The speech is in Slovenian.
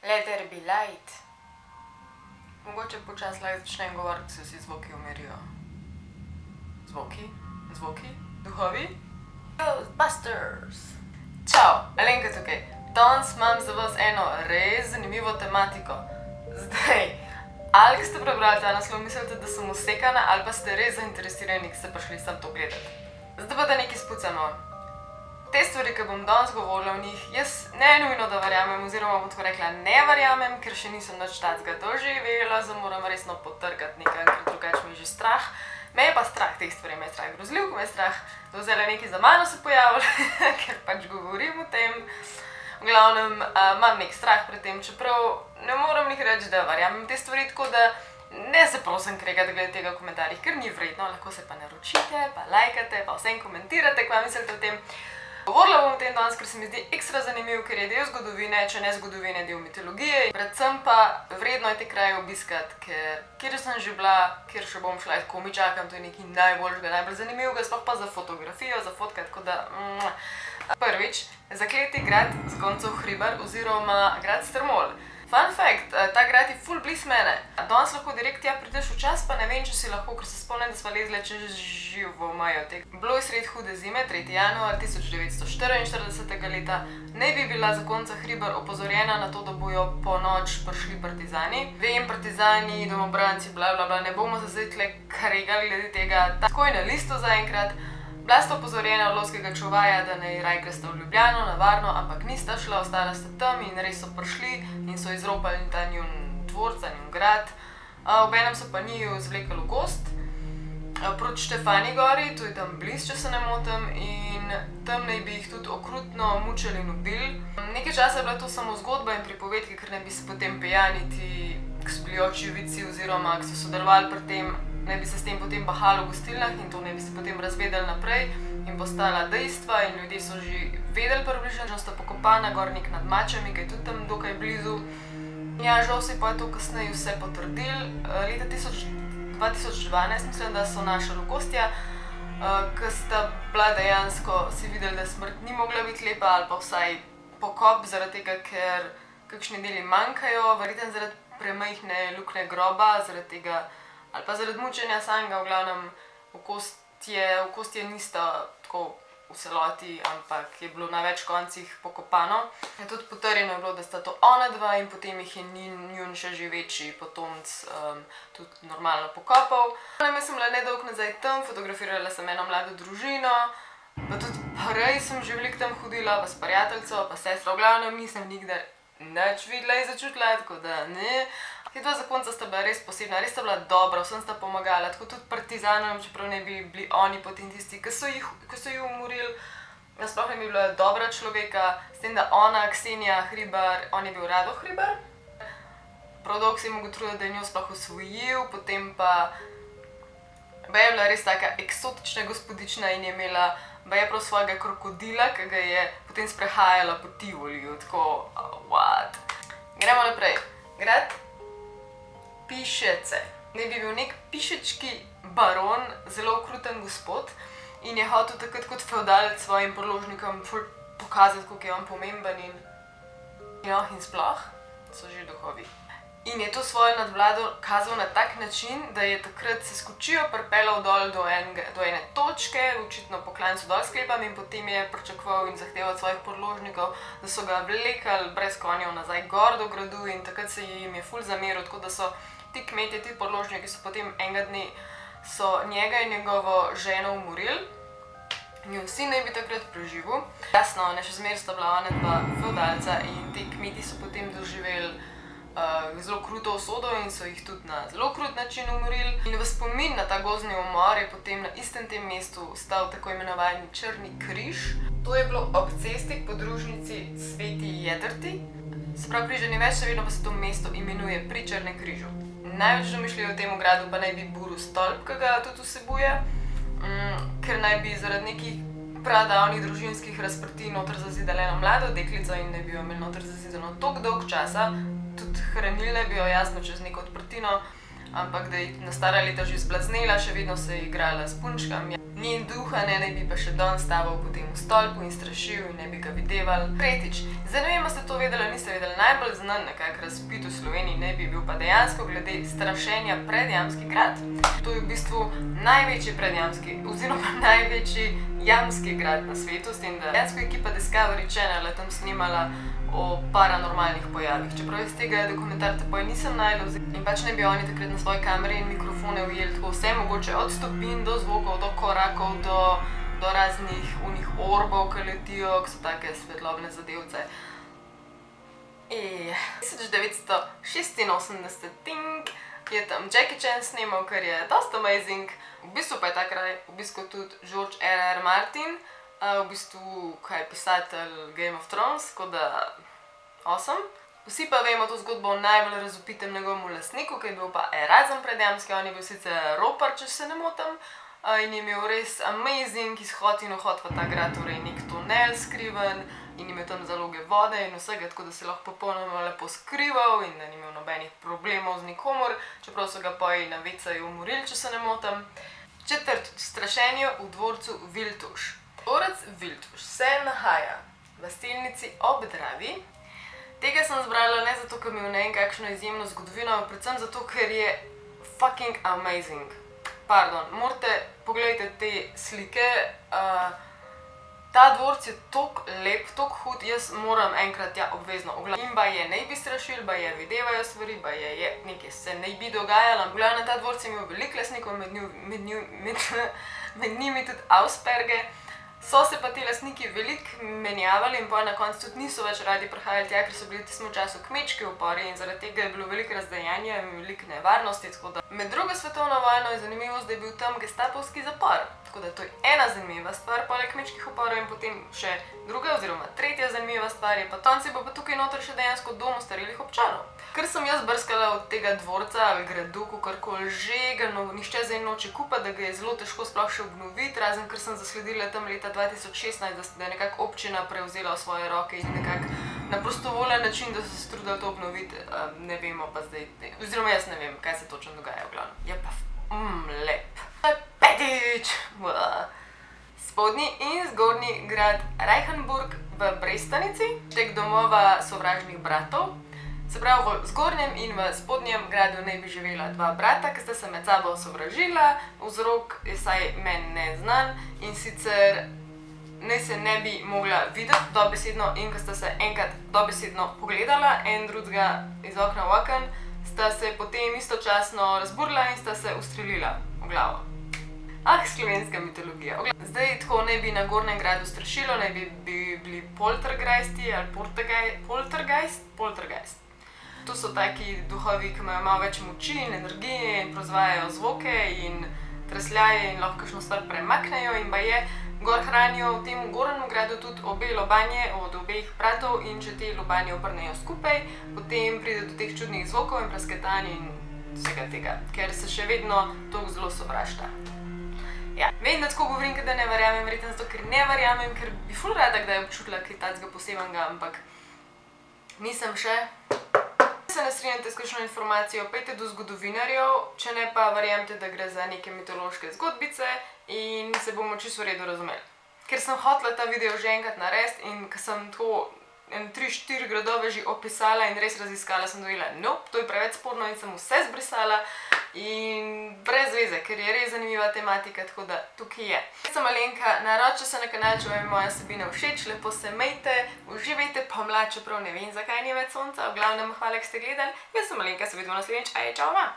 Let there be light. Mogoče počasi lahko začnem govoriti, ko se vsi zvoki umirijo. Zvoki? Duhovi? Ghostbusters! Čau, Alenka tukaj. Danes imam za vas eno res zanimivo tematiko. Zdaj, ali ko ste prebrali ta naslov, mislite, da sem usekana, ali pa ste res zainteresirani, ko ste prišli sem to gledati. Zdaj pa da nekaj spucamo. Te stvari, ki bom danes govorila o njih, jaz ne nujno da verjamem, oziroma bom tako rekla ne verjamem, ker še nisem nič takega doživela, zdaj moram resno potrkati nekaj, ker drugače mi je že strah. Me je pa strah teh stvari, me je strah grozljivk, me je strah, da vzela nekaj za mano se pojavili, ker pač govorim o tem. V glavnem, imam nek strah pred tem, čeprav ne moram njih reči, da verjamem te stvari, tako da ne se prosim kregati glede tega v komentarjih, ker ni vredno, lahko se pa naročite, pa lajkate, pa vsem komentirate, kaj mislite o tem. Govorila bom o tem danes, ker se mi zdi ekstra zanimiv, ker je del zgodovine, če ne zgodovine, del mitologije. Predvsem pa vredno je te kraje obiskati, ker kjer sem že bila, kjer še bom šla, tako mi čakam, to je nekaj najboljšega, najbolj zanimivega, sploh pa za fotografijo, za fotkati, tako da... Prvič, zakleti grad Zgoncev hribar oziroma grad Strmol. Fun fact, ta grad je ful blizu mene. Danes lahko direkt tja prideš v čas, pa ne vem, če si lahko, ker se spomnim, da sva lezle čez živo mejo tega. Bilo je sredi hude zime, 3. januar 1944. leta, naj bi bila zakonca hribar opozorjena na to, da bojo po noč prišli partizani. Vem, partizani, domobranci, bla bla bla, ne bomo se zdaj tle kregali glede tega. Tako je na listu zaenkrat. Bila sta opozorjena od lovskega čuvaja, da naj raje gresta v Ljubljano, na varno, ampak nista šla, ostala sta tam in res so prišli in so izropali ta njun dvorca, njun grad. Obenem so pa njiju zvlekli v gozd proti Štefani gori, to je tam blizu, če se ne motim, in tam naj bi jih tudi okrutno mučili in ubili. Nekaj časa je bila to samo zgodba in pripovedke, ker naj bi se potem pijani ti spljoči vici oziroma, ki so sodelovali pri tem, naj bi se s tem potem bahalo v gostilnah in to naj bi se potem razvedeli naprej in postala dejstva in ljudje so že vedeli približno, že sta pokopana gor nek nad Mačami, ki je tudi tam dokaj blizu. Ja, žal se je pa to kasneje vse potrdili. Leta 2012 mislim, da so našli okostja, ki sta bila dejansko, si videli, da smrt ni mogla biti lepa ali pa vsaj pokop, zaradi tega, ker kakšni deli manjkajo, verjetno zaradi premajhne luknje groba, zaradi tega ali pa zaradi mučenja samega, v glavnem okostje nista tako v celoti, ampak je bilo na več koncih pokopano. Je tudi potrjeno bilo, da sta to ona dva in potem jih je njun še živeči potomc tudi normalno pokopal. Jaz sem bila nedolgo nazaj tam, fotografirala sem eno mlado družino, pa tudi prej sem že veliko tam hodila, pa s prijateljco, pa sestro, v glavnem nisem nikdar nič videla in začutila, tako da ne. Te dva zakonca sta bila res posebna, res sta bila dobra, vsem sta pomagala, tako tudi partizanom, čeprav ne bi bili oni potem tisti, ki so jih umorili. Sploh ne bi bila dobra človeka, s tem, da ona, Ksenija Hribar, on je bil Rado Hribar. Prav dolgo se je mogel truditi, da je njo sploh osvojil, potem pa je bila res taka eksotična gospodična in je imela prav svojega krokodila, ki ga je potem sprehajala po Tivoliju, tako, what? Gremo naprej. Grad Pišece. Naj bi bil nek pišečki baron, zelo okruten gospod in je hotel takrat kot fevdalec svojim podložnikom pokazati, koliko je on pomemben in sploh so že duhovi. In je to svojo nadvlado kazal na tak način, da je takrat se skočijo pripeljal dol do ene točke, očitno po klancu dol sklepam, in potem je pričakoval in zahteval svojih podložnikov, da so ga vlekali brez konjev nazaj gor do gradu in takrat se jim je ful zameril, tako da so ti kmetje, ti podložniki so potem enega dne so njega in njegovo ženo umorili. Njun sin naj bi takrat preživel. Jasno, še zmeraj sta bila ona dva fevdalca in ti kmeti so potem doživeli zelo kruto usodo in so jih tudi na zelo krut način umorili. In v spomin na ta gozdni umor je potem na istem tem mestu stal tako imenovani Črni križ. To je bilo ob cesti k podružnici Sveti Jedrti. Se pravi, križa ni več, še vedno pa se to mesto imenuje Pri Črnem križu. Največ domišljijo v tem gradu pa naj bi Buru stolp, ki ga tudi vsebuje, ker naj bi zaradi nekih pradavnih družinskih razprtij noter zazidali eno mlado deklico in naj bi jo imeli noter zazidano toliko dolg časa, tudi hranili naj bi jo jasno čez neko odprtino, ampak da je na stara leta že zblaznela, še vedno se je igrala s punčkami. njen duha naj bi pa še danes staval po tem stolpu in strašil in naj bi ga videval. Tretjič, zdaj ne vem, a ste to vedeli, niste vedeli, najbolj znan nekak razpit v Sloveniji naj bi bil pa dejansko glede strašenja Predjamski grad. To je v bistvu največji predjamski, oziroma največji jamski grad na svetu, s tem, da dejansko ekipa Discovery Channel je tam snimala o paranormalnih pojavih. Čeprav iz tega dokumentar takoj nisem našla in pač ne bi oni takrat na svoji kameri in mikrofone ujeli tako vse mogoče od stopinj do zvokov, do korakov, do raznih unih orbov, ki letijo, ki so take svetlobne zadevce. 1986 je tam Jackie Chan snimal, kar je dost amazing. V bistvu pa je ta kraj obiskal tudi George R.R. Martin, v bistvu kaj pisatelj Game of Thrones, tako da awesome. Vsi pa vemo to zgodbo o najbolj razvpitem njegovem lastniku, ki je bil pa Erazem Predjamski, on je bil sicer ropar, če se ne motim, in je imel res amazing izhod in vhod v ta grad, torej nek tunel skriven in imel tam zaloge vode in vsega, tako da se lahko popolnoma lepo skrival in da ni imel nobenih problemov z nikomor, čeprav so ga poji na WC-ju umorili, če se ne motim. Četrtič, strašenje v dvorcu Viltuš. Dvorec Viltuš se nahaja v stilnici ob Dravi. Tega sem zbrala ne zato, ker mi je ne vem kakšno izjemno zgodovino, predvsem zato, ker je fucking amazing. Pardon, morate pogledajte te slike. Ta dvorec je tok lep, tok hud, jaz moram enkrat tja obvezno ogledati. In baje ne bi strašili, baje videvajo stvari, baje nekaj se ne bi dogajalo. V glavnem, ta dvorec je imel veliko lastnikov, med njimi tudi Auersperge. So se pa ti lastniki veliko menjavali in pa na koncu tudi niso več radi prihajali tja, ker so bili v tistem času kmečki upori in zaradi tega je bilo veliko razdejanja in veliko nevarnosti. Med drugo svetovno vojno je zanimivost, da je bil tam gestapovski zapor. Tako da to je ena zanimiva stvar, poleg kmečkih uporov in potem še druga oziroma tretja zanimiva stvar je pa tonci bo pa tukaj noter še dejansko dom ostarelih občanov. Ker sem jaz brskala od tega dvorca ali gradu, kakorkoli že, ga nihče zdaj noče kupiti, da ga je zelo težko sploh še obnoviti, razen ker sem zasledila tam leta 2016, da je nekako občina prevzela v svoje roke in nekako na prostovoljen način, da so se trudili to obnoviti, ne vemo pa zdaj, oziroma jaz ne vem, kaj se točno dogaja v glavnem. Je pa lep. Petič! Spodnji in zgornji grad Reichenburg v Brestanici, tek domova sovražnih bratov. Se pravi, v zgornjem in v spodnjem gradu naj bi živela dva brata, ki sta se med sabo sovražila, vzrok je saj meni neznan in sicer naj se ne bi mogla videti dobesedno in ko sta se enkrat dobesedno pogledala en drugega iz okna v oken, sta se potem istočasno razburila in sta se ustrelila v glavo. Ah, slovenska mitologija. Zdaj tako naj bi na Gornjem gradu strašilo, naj bi bili poltergeisti ali poltergeist. To so taki duhovi, ki imajo malo več moči in energije in proizvajajo zvoke in tresljaje in lahko kakšno stvar premaknejo in baje gor hranijo v tem Gornjem gradu tudi obe lobanje od obeh bratov in če te lobanje obrnejo skupaj, potem pride do teh čudnih zvokov in prasketanj in vsega tega, ker se še vedno to zelo sovražita. Ja, vem, da tako govorim, da ne verjamem, verjetno zato, ker ne verjamem, ker bi ful rada kdaj občutila kaj takega posebnega, ampak nisem še. Če se ne strinjate s kakšno informacijo, pojdite do zgodovinarjev, če ne pa verjamete, da gre za neke mitološke zgodbice in se bomo čisto v redu razumeli. Ker sem hotela ta video že enkrat narediti in ko sem tako 3-4 gradove že opisala in res raziskala, sem dojela, nope, to je preveč sporno in sem vse zbrisala in brez veze, ker je res zanimiva tematika, tako da tukaj je. Jaz sem Alenka, naročite se na kanal, če vam je moja vsebina všeč, lepo se imejte, uživajte pomlad, čeprav ne vem, zakaj ni več sonca, v glavnem hvala, ker ste gledali. Jaz sem Alenka, se vidimo naslednjič, čau, ma!